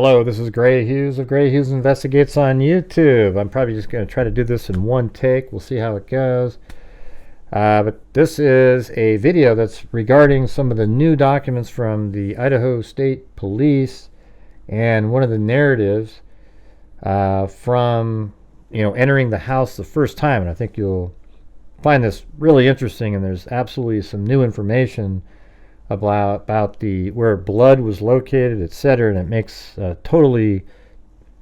Hello, this is Grant Hughes of Grant Hughes Investigates on YouTube. I'm probably just going to try to do this in one take. We'll see how it goes. But this is a video that's regarding some of the new documents from the Idaho State Police and one of the narratives from entering the house the first time. And I think you'll find this really interesting, and there's absolutely some new information about the where blood was located, etc., and it makes totally,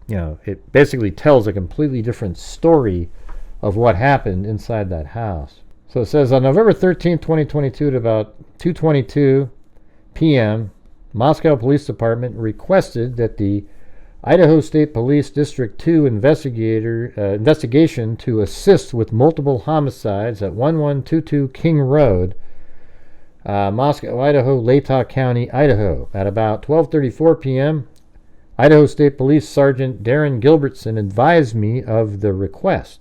it basically tells a completely different story of what happened inside that house. So it says on November 13th, 2022 at about 2:22 p.m., Moscow Police Department requested that the Idaho State Police District 2 investigation to assist with multiple homicides at 1122 King Road, Moscow, Idaho, Latah County, Idaho. At about 12:34 p.m., Idaho State Police Sergeant Darren Gilbertson advised me of the request.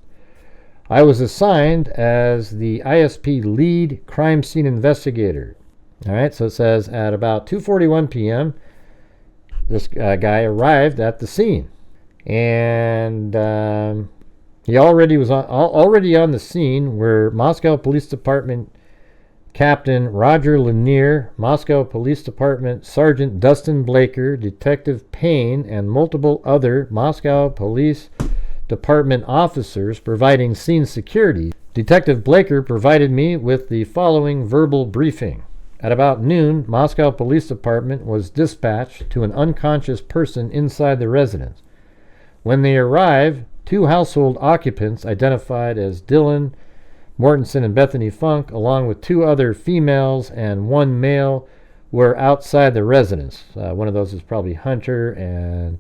I was assigned as the ISP lead crime scene investigator. All right, so it says at about 2:41 p.m., this guy arrived at the scene, and he already was on the scene where Moscow Police Department Captain Roger Lanier, Moscow Police Department Sergeant Dustin Blaker, Detective Payne, and multiple other Moscow Police Department officers providing scene security. Detective Blaker provided me with the following verbal briefing. At about noon, Moscow Police Department was dispatched to an unconscious person inside the residence. When they arrived, two household occupants identified as Dylan Mortensen and Bethany Funk, along with two other females and one male, were outside the residence. One of those is probably Hunter and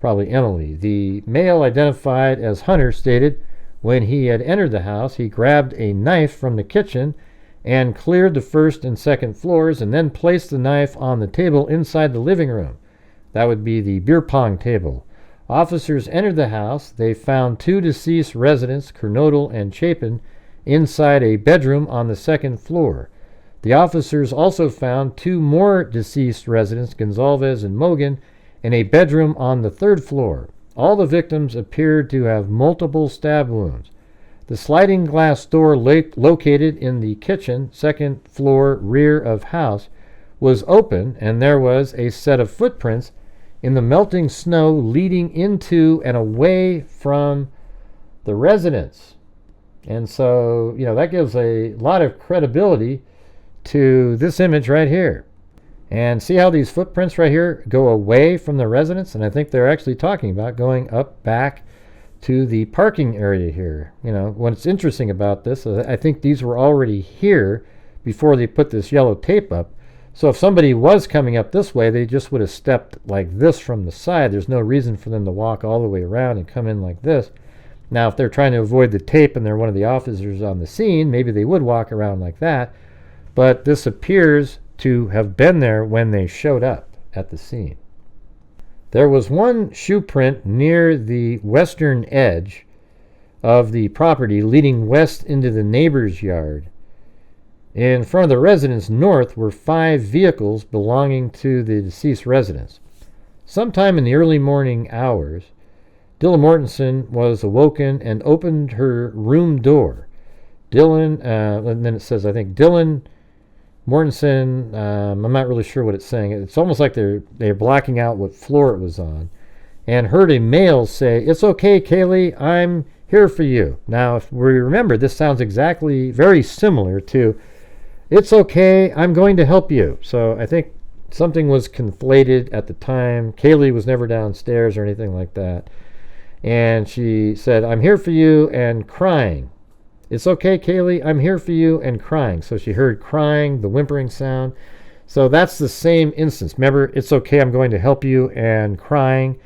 probably Emily. The male, identified as Hunter, stated when he had entered the house, he grabbed a knife from the kitchen and cleared the first and second floors, and then placed the knife on the table inside the living room. That would be the beer pong table. Officers entered the house. They found two deceased residents, Kernodle and Chapin, inside a bedroom on the second floor. The officers also found two more deceased residents, Gonzalez and Mogan, in a bedroom on the third floor. All the victims appeared to have multiple stab wounds. The sliding glass door located in the kitchen, second floor, rear of house, was open, and there was a set of footprints in the melting snow leading into and away from the residence. And so, that gives a lot of credibility to this image right here. And see how these footprints right here go away from the residence? And I think they're actually talking about going up back to the parking area here. What's interesting about this is I think these were already here before they put this yellow tape up. So if somebody was coming up this way, they just would have stepped like this from the side. There's no reason for them to walk all the way around and come in like this. Now, if they're trying to avoid the tape and they're one of the officers on the scene, maybe they would walk around like that. But this appears to have been there when they showed up at the scene. There was one shoe print near the western edge of the property leading west into the neighbor's yard. In front of the residence north were 5 vehicles belonging to the deceased residents. Sometime in the early morning hours, Dylan Mortensen was awoken and opened her room door. And then it says, I think, Dylan Mortensen, I'm not really sure what it's saying. It's almost like they're blacking out what floor it was on. And heard a male say, "It's okay, Kaylee, I'm here for you." Now, if we remember, this sounds exactly very similar to, "It's okay, I'm going to help you." So I think something was conflated at the time. Kaylee was never downstairs or anything like that. And she said, "I'm here for you," and crying. "It's okay, Kaylee, I'm here for you," and crying. So she heard crying, the whimpering sound. So that's the same instance. Remember, "It's okay, I'm going to help you," and crying.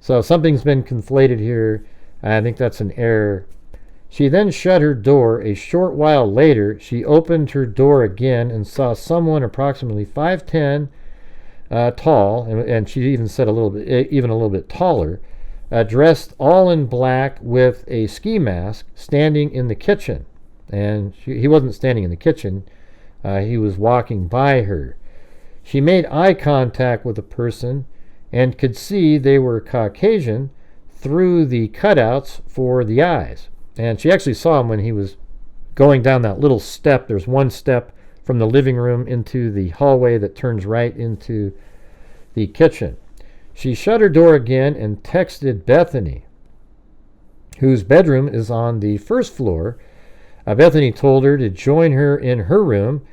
So something's been conflated here. I think that's an error. She then shut her door. A short while later, she opened her door again and saw someone approximately 5'10", tall, and she even said even a little bit taller, dressed all in black with a ski mask, standing in the kitchen. And he wasn't standing in the kitchen. He was walking by her. She made eye contact with the person and could see they were Caucasian through the cutouts for the eyes. And she actually saw him when he was going down that little step. There's one step from the living room into the hallway that turns right into the kitchen. She shut her door again and texted Bethany, whose bedroom is on the first floor. Bethany told her to join her in her room.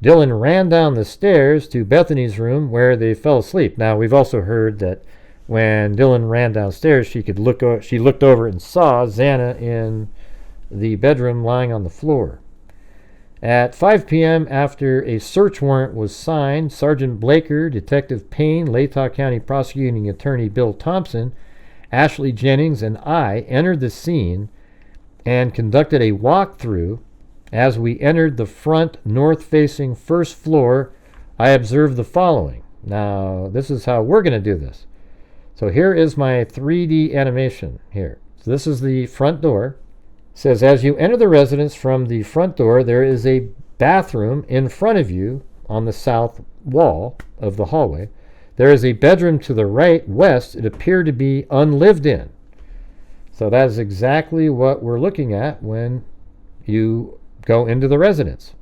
Dylan ran down the stairs to Bethany's room where they fell asleep. Now, we've also heard that when Dylan ran downstairs, she looked over and saw Zana in the bedroom lying on the floor. At 5 p.m., after a search warrant was signed, Sergeant Blaker, Detective Payne, Latah County Prosecuting Attorney Bill Thompson, Ashley Jennings, and I entered the scene and conducted a walkthrough. As we entered the front north-facing first floor, I observed the following. Now, this is how we're going to do this. So here is my 3D animation here. So this is the front door. It says, as you enter the residence from the front door, there is a bathroom in front of you on the south wall of the hallway. There is a bedroom to the right west. It appeared to be unlived in. So that is exactly what we're looking at when you go into the residence.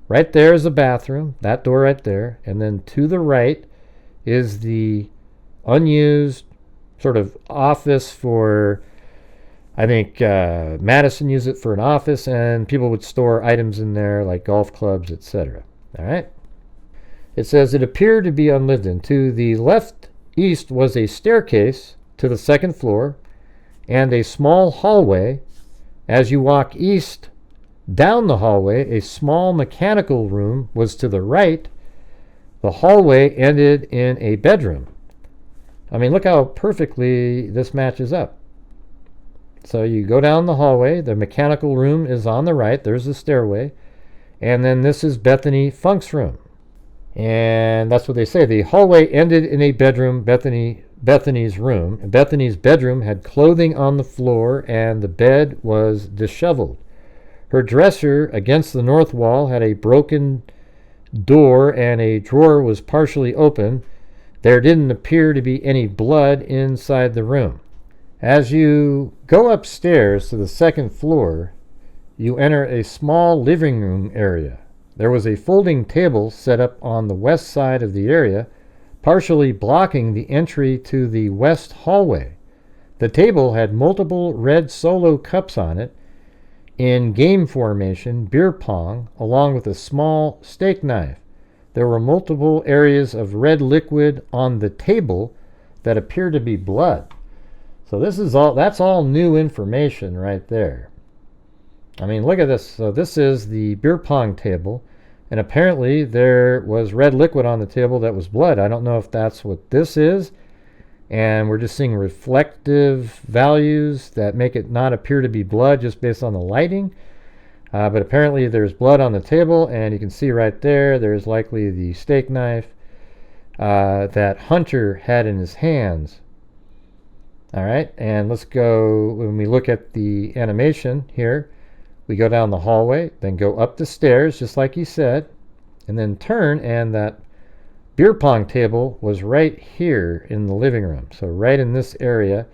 Right there is a bathroom, that door right there, and then to the right is the unused sort of office for, I think Madison used it for an office, and people would store items in there like golf clubs, etc. All right. It says it appeared to be unlived in. To the left east was a staircase to the second floor and a small hallway. As you walk east down the hallway, a small mechanical room was to the right. The hallway ended in a bedroom. I mean, look how perfectly this matches up. So you go down the hallway, the mechanical room is on the right, there's the stairway, and then this is Bethany Funk's room. And that's what they say. The hallway ended in a bedroom, Bethany's room. Bethany's bedroom had clothing on the floor, and the bed was disheveled. Her dresser against the north wall had a broken door, and a drawer was partially open. There didn't appear to be any blood inside the room. As you go upstairs to the second floor, you enter a small living room area. There was a folding table set up on the west side of the area, partially blocking the entry to the west hallway. The table had multiple red Solo cups on it in game formation, beer pong, along with a small steak knife. There were multiple areas of red liquid on the table that appeared to be blood. So that's all new information right there. I mean, look at this. So this is the beer pong table, and apparently there was red liquid on the table that was blood. I don't know if that's what this is, and we're just seeing reflective values that make it not appear to be blood just based on the lighting. But apparently there's blood on the table, and you can see right there, there's likely the steak knife that Hunter had in his hands. All right, and let's go, when we look at the animation here, we go down the hallway, then go up the stairs, just like he said, and then turn, and that beer pong table was right here in the living room. So right in this area,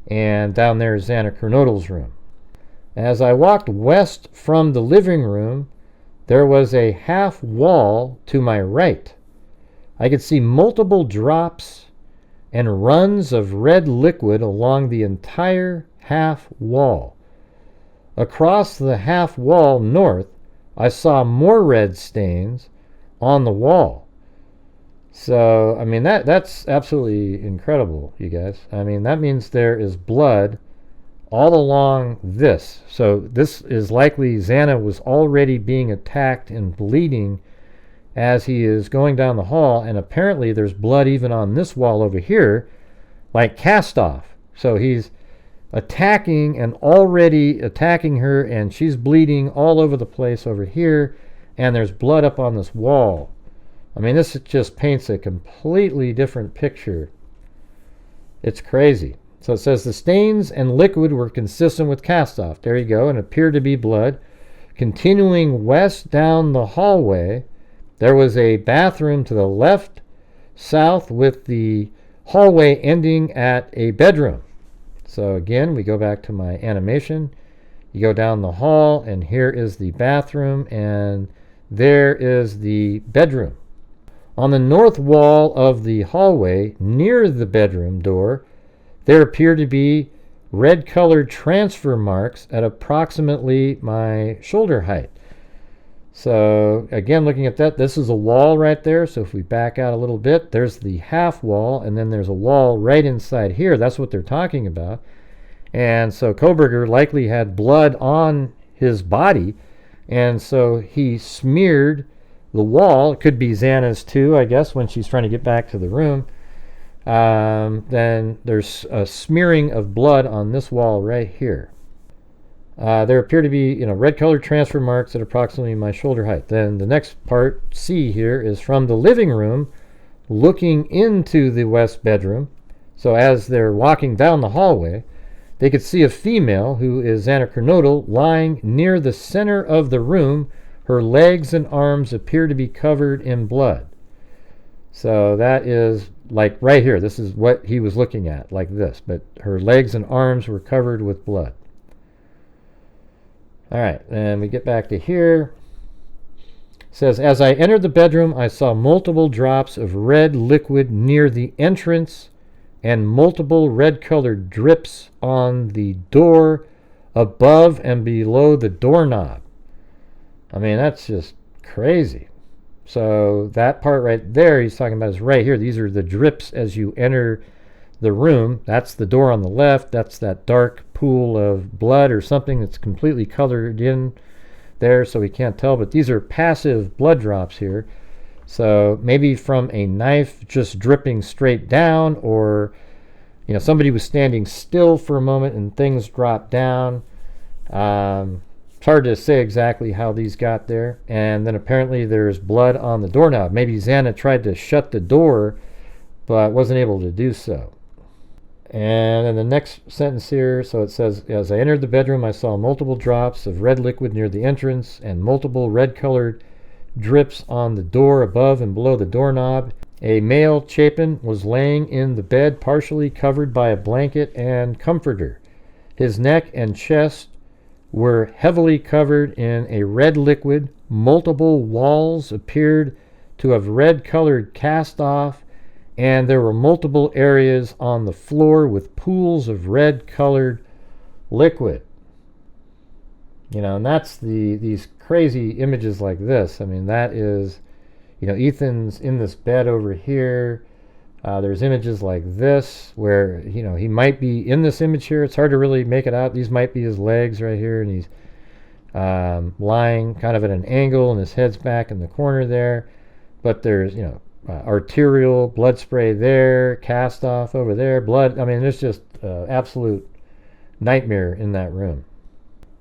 and down there is Zana Kernodle's room. As I walked west from the living room, there was a half wall to my right. I could see multiple drops and runs of red liquid along the entire half wall. Across the half wall north, I saw more red stains on the wall. So, I mean, that's absolutely incredible, you guys. I mean, that means there is blood all along this. So this is likely Zana was already being attacked and bleeding as he is going down the hall, and apparently there's blood even on this wall over here, like cast off. So he's attacking and already attacking her, and she's bleeding all over the place over here, and there's blood up on this wall. I mean, this just paints a completely different picture. It's crazy. So it says the stains and liquid were consistent with cast off. There you go, and appeared to be blood. Continuing west down the hallway, there was a bathroom to the left, south, with the hallway ending at a bedroom. So again, we go back to my animation. You go down the hall, and here is the bathroom, and there is the bedroom. On the north wall of the hallway, near the bedroom door, there appear to be red-colored transfer marks at approximately my shoulder height. So again, looking at that, this is a wall right there. So if we back out a little bit, there's the half wall, and then there's a wall right inside here. That's what they're talking about. And so Kohberger likely had blood on his body, and so he smeared the wall. It could be Zana's too, I guess, when she's trying to get back to the room. Then there's a smearing of blood on this wall right here. There appear to be, red-colored transfer marks at approximately my shoulder height. Then the next part, C here, is from the living room looking into the west bedroom. So as they're walking down the hallway, they could see a female, who is Zana Kernodle, lying near the center of the room. Her legs and arms appear to be covered in blood. So that is like right here. This is what he was looking at, like this. But her legs and arms were covered with blood. All right, and we get back to here. It says, as I entered the bedroom, I saw multiple drops of red liquid near the entrance and multiple red-colored drips on the door above and below the doorknob. I mean, that's just crazy. So that part right there he's talking about is right here. These are the drips as you enter the room. That's the door on the left. That's that dark pool of blood or something that's completely colored in there, so we can't tell. But these are passive blood drops here. So maybe from a knife just dripping straight down, or somebody was standing still for a moment and things dropped down. It's hard to say exactly how these got there. And then apparently there's blood on the doorknob. Maybe Zana tried to shut the door but wasn't able to do so. And in the next sentence here, so it says, as I entered the bedroom, I saw multiple drops of red liquid near the entrance and multiple red-colored drips on the door above and below the doorknob. A male Chapin was laying in the bed, partially covered by a blanket and comforter. His neck and chest were heavily covered in a red liquid. Multiple walls appeared to have red-colored cast off, and there were multiple areas on the floor with pools of red-colored liquid. And that's these crazy images like this. I mean, that is, Ethan's in this bed over here. There's images like this where, he might be in this image here. It's hard to really make it out. These might be his legs right here, and he's lying kind of at an angle, and his head's back in the corner there. But there's, arterial blood spray there, cast off over there, blood. I mean, there's just absolute nightmare in that room.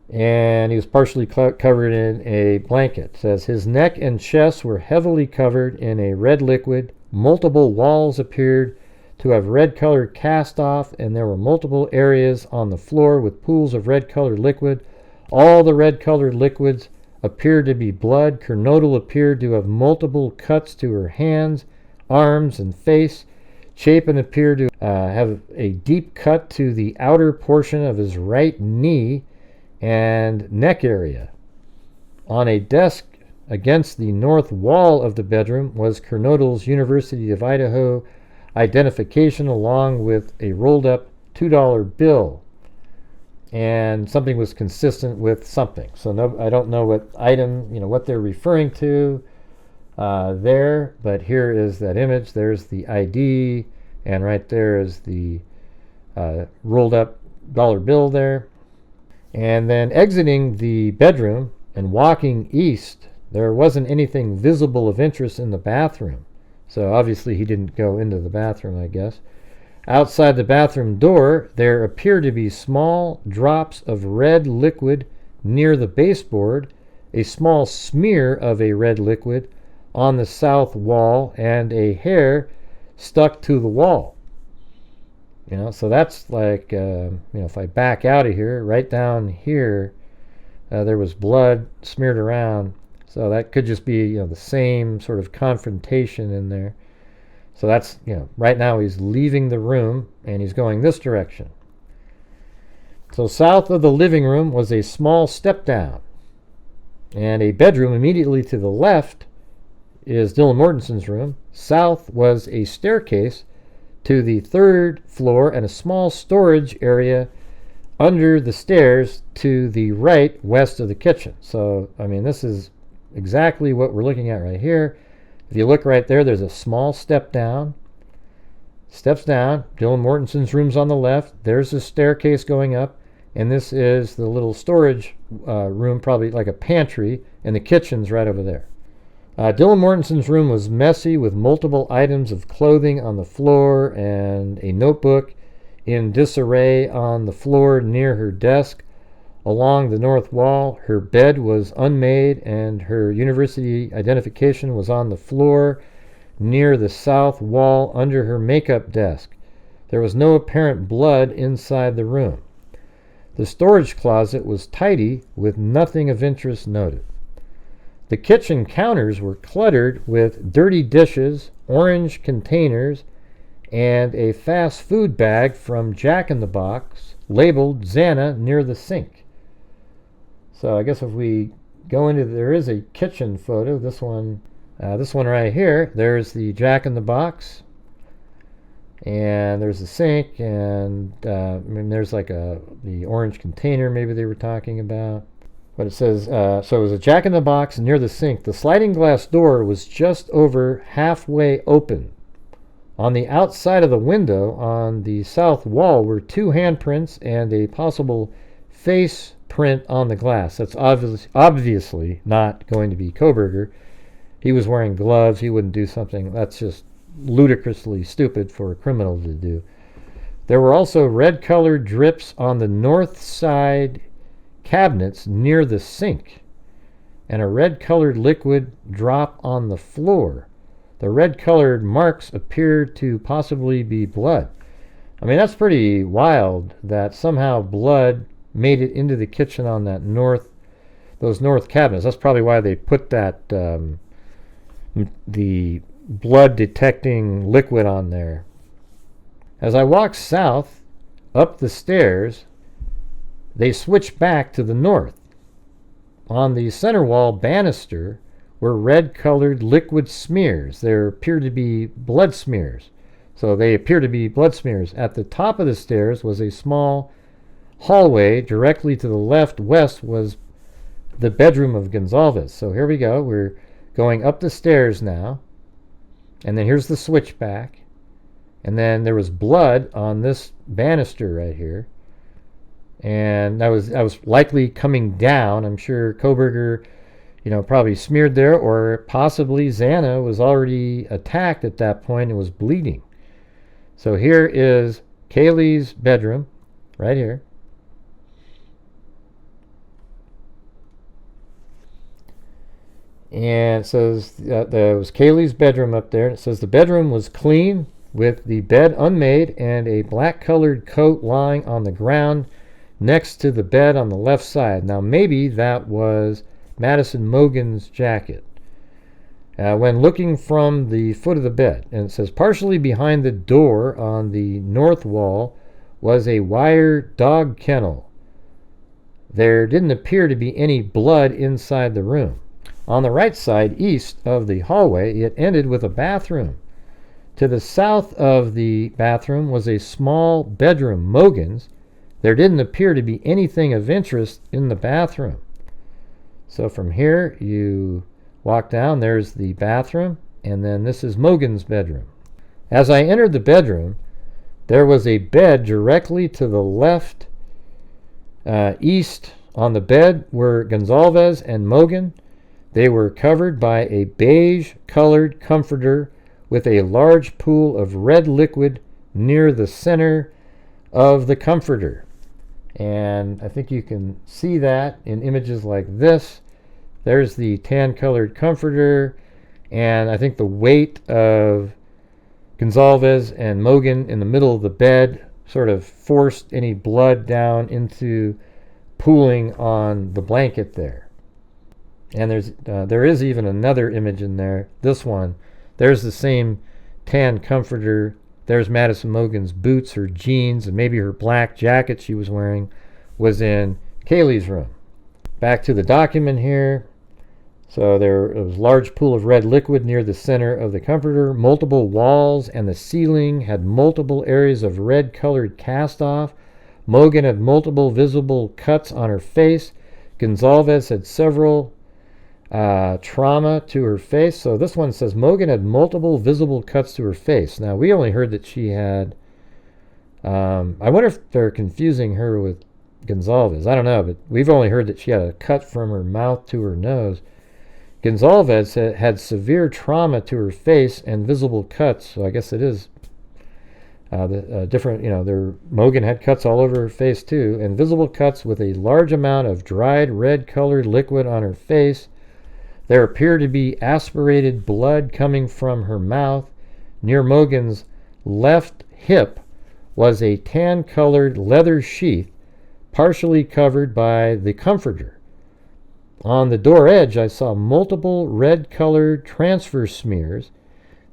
And he was partially covered in a blanket. It says his neck and chest were heavily covered in a red liquid. Multiple walls appeared to have red colored cast off, and there were multiple areas on the floor with pools of red colored liquid. All the red colored liquids appeared to be blood. Kernodle appeared to have multiple cuts to her hands, arms, and face. Chapin appeared to have a deep cut to the outer portion of his right knee and neck area. On a desk against the north wall of the bedroom was Kernodle's University of Idaho identification, along with a rolled up $2 bill. And something was consistent with something. So no, I don't know what item, what they're referring to there, but here is that image. There's the ID, and right there is the rolled up dollar bill there. And then exiting the bedroom and walking east, there wasn't anything visible of interest in the bathroom. So obviously he didn't go into the bathroom, I guess. Outside the bathroom door, there appear to be small drops of red liquid near the baseboard, a small smear of a red liquid on the south wall, and a hair stuck to the wall. So that's like, if I back out of here, right down here, there was blood smeared around. So that could just be, the same sort of confrontation in there. So that's, right now he's leaving the room and he's going this direction. So south of the living room was a small step down, and a bedroom immediately to the left is Dylan Mortensen's room. South was a staircase to the third floor and a small storage area under the stairs to the right, west of the kitchen. So, this is exactly what we're looking at right here. If you look right there, there's a small step down. Steps down. Dylan Mortensen's room's on the left. There's a staircase going up. And this is the little storage room, probably like a pantry, and the kitchen's right over there. Dylan Mortensen's room was messy with multiple items of clothing on the floor and a notebook in disarray on the floor near her desk. Along the north wall, her bed was unmade and her university identification was on the floor near the south wall under her makeup desk. There was no apparent blood inside the room. The storage closet was tidy with nothing of interest noted. The kitchen counters were cluttered with dirty dishes, orange containers, and a fast food bag from Jack in the Box labeled Zana near the sink. So I guess if we go into, there is a kitchen photo. This one right here. There's the Jack in the Box, and there's the sink, and there's like the orange container maybe they were talking about. But it says, so it was a Jack in the Box near the sink. The sliding glass door was just over halfway open. On the outside of the window on the south wall were 2 handprints and a possible face print on the glass. That's obviously not going to be Kohberger. He was wearing gloves. He wouldn't do something that's just ludicrously stupid for a criminal to do. There were also red-colored drips on the north side cabinets near the sink, and a red-colored liquid drop on the floor. The red-colored marks appeared to possibly be blood. That's pretty wild that somehow blood made it into the kitchen on those north cabinets. That's probably why they put that the blood detecting liquid on there. As I walked south up the stairs, they switched back to the north. On the center wall banister were red-colored liquid smears. There appeared to be blood smears. So they appear to be blood smears. At the top of the stairs was a small hallway. Directly to the left west was the bedroom of Gonzalez. So here we go. We're going up the stairs now. And then here's the switchback. And then there was blood on this banister right here. And I was likely coming down. I'm sure Kohberger, probably smeared there, or possibly Zana was already attacked at that point and was bleeding. So here is Kaylee's bedroom, right here. And it says there was Kaylee's bedroom up there. And it says the bedroom was clean with the bed unmade and a black-colored coat lying on the ground next to the bed on the left side. Now maybe that was Madison Mogen's jacket. When looking from the foot of the bed, and it says partially behind the door on the north wall was a wire dog kennel. There didn't appear to be any blood inside the room. On the right side, east of the hallway, it ended with a bathroom. To the south of the bathroom was a small bedroom, Mogen's. There didn't appear to be anything of interest in the bathroom. So from here, you walk down, there's the bathroom, and then this is Mogen's bedroom. As I entered the bedroom, there was a bed directly to the left. East on the bed were Gonzalez and Mogen. They were covered by a beige-colored comforter with a large pool of red liquid near the center of the comforter. And I think you can see that in images like this. There's the tan-colored comforter, and I think the weight of Gonzalez and Mogen in the middle of the bed sort of forced any blood down into pooling on the blanket there. And there is even another image in there. This one, there's the same tan comforter. There's Madison Mogen's boots, her jeans, and maybe her black jacket she was wearing was in Kaylee's room. Back to the document here. So there was a large pool of red liquid near the center of the comforter. Multiple walls and the ceiling had multiple areas of red colored cast off. Mogen had multiple visible cuts on her face. Gonzalez had several trauma to her face. So this one says Mogen had multiple visible cuts to her face. Now we only heard that she had, I wonder if they're confusing her with Gonzalez. I don't know, but we've only heard that she had a cut from her mouth to her nose. Gonzalez had severe trauma to her face and visible cuts, so I guess it is different. Mogen had cuts all over her face too, and visible cuts with a large amount of dried red-colored liquid on her face. There appeared to be aspirated blood coming from her mouth. Near Mogen's left hip was a tan-colored leather sheath, partially covered by the comforter. On the door edge, I saw multiple red-colored transfer smears.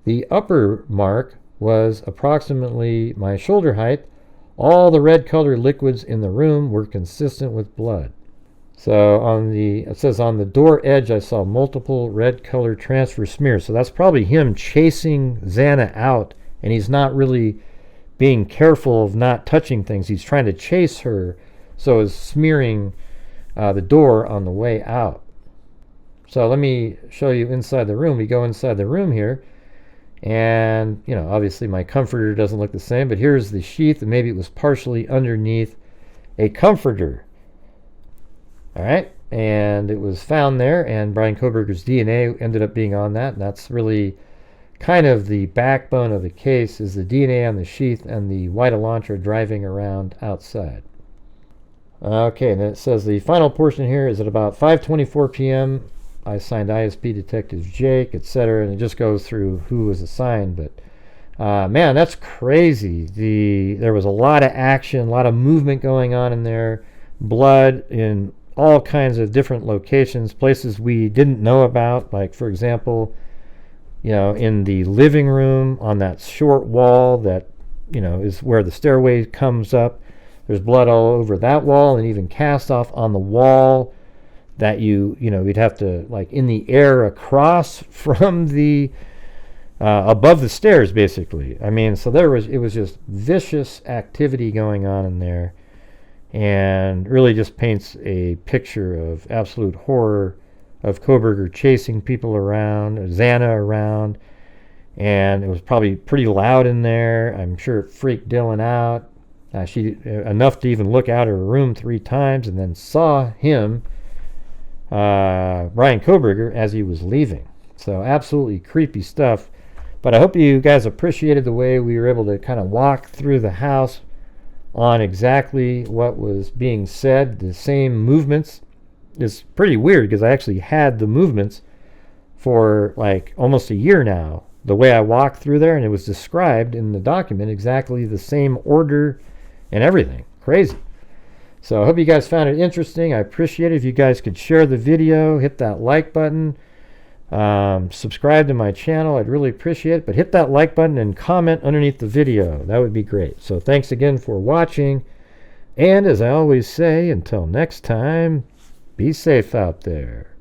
The upper mark was approximately my shoulder height. All the red-colored liquids in the room were consistent with blood. So it says on the door edge, I saw multiple red-colored transfer smears. So that's probably him chasing Zana out, and he's not really being careful of not touching things. He's trying to chase her, so is smearing the door on the way out. So let me show you inside the room. We go inside the room here, and obviously my comforter doesn't look the same, but here's the sheath, and maybe it was partially underneath a comforter. All right, and it was found there, and Brian Kohberger's DNA ended up being on that, and that's really kind of the backbone of the case, is the DNA on the sheath and the white Elantra driving around outside. Okay, and it says the final portion here is at about 5:24 p.m. I assigned ISP detectives Jake, etc., and it just goes through who was assigned. But man, that's crazy. There was a lot of action, a lot of movement going on in there. Blood in all kinds of different locations, places we didn't know about. Like, for example, in the living room on that short wall that is where the stairway comes up. There's blood all over that wall, and even cast off on the wall that you'd have to, like, in the air across from the above the stairs, basically. I mean, so it was just vicious activity going on in there, and really just paints a picture of absolute horror of Kohberger chasing people around, Zana around, and it was probably pretty loud in there. I'm sure it freaked Dylan out. She enough to even look out of her room 3 times, and then saw him, Brian Kohberger, as he was leaving. So absolutely creepy stuff. But I hope you guys appreciated the way we were able to kind of walk through the house on exactly what was being said. The same movements. It's pretty weird because I actually had the movements for like almost a year now. The way I walked through there, and it was described in the document exactly the same order and everything. Crazy. So I hope you guys found it interesting. I appreciate it if you guys could share the video, hit that like button, subscribe to my channel. I'd really appreciate it. But hit that like button and comment underneath the video. That would be great. So thanks again for watching. And as I always say, until next time, be safe out there.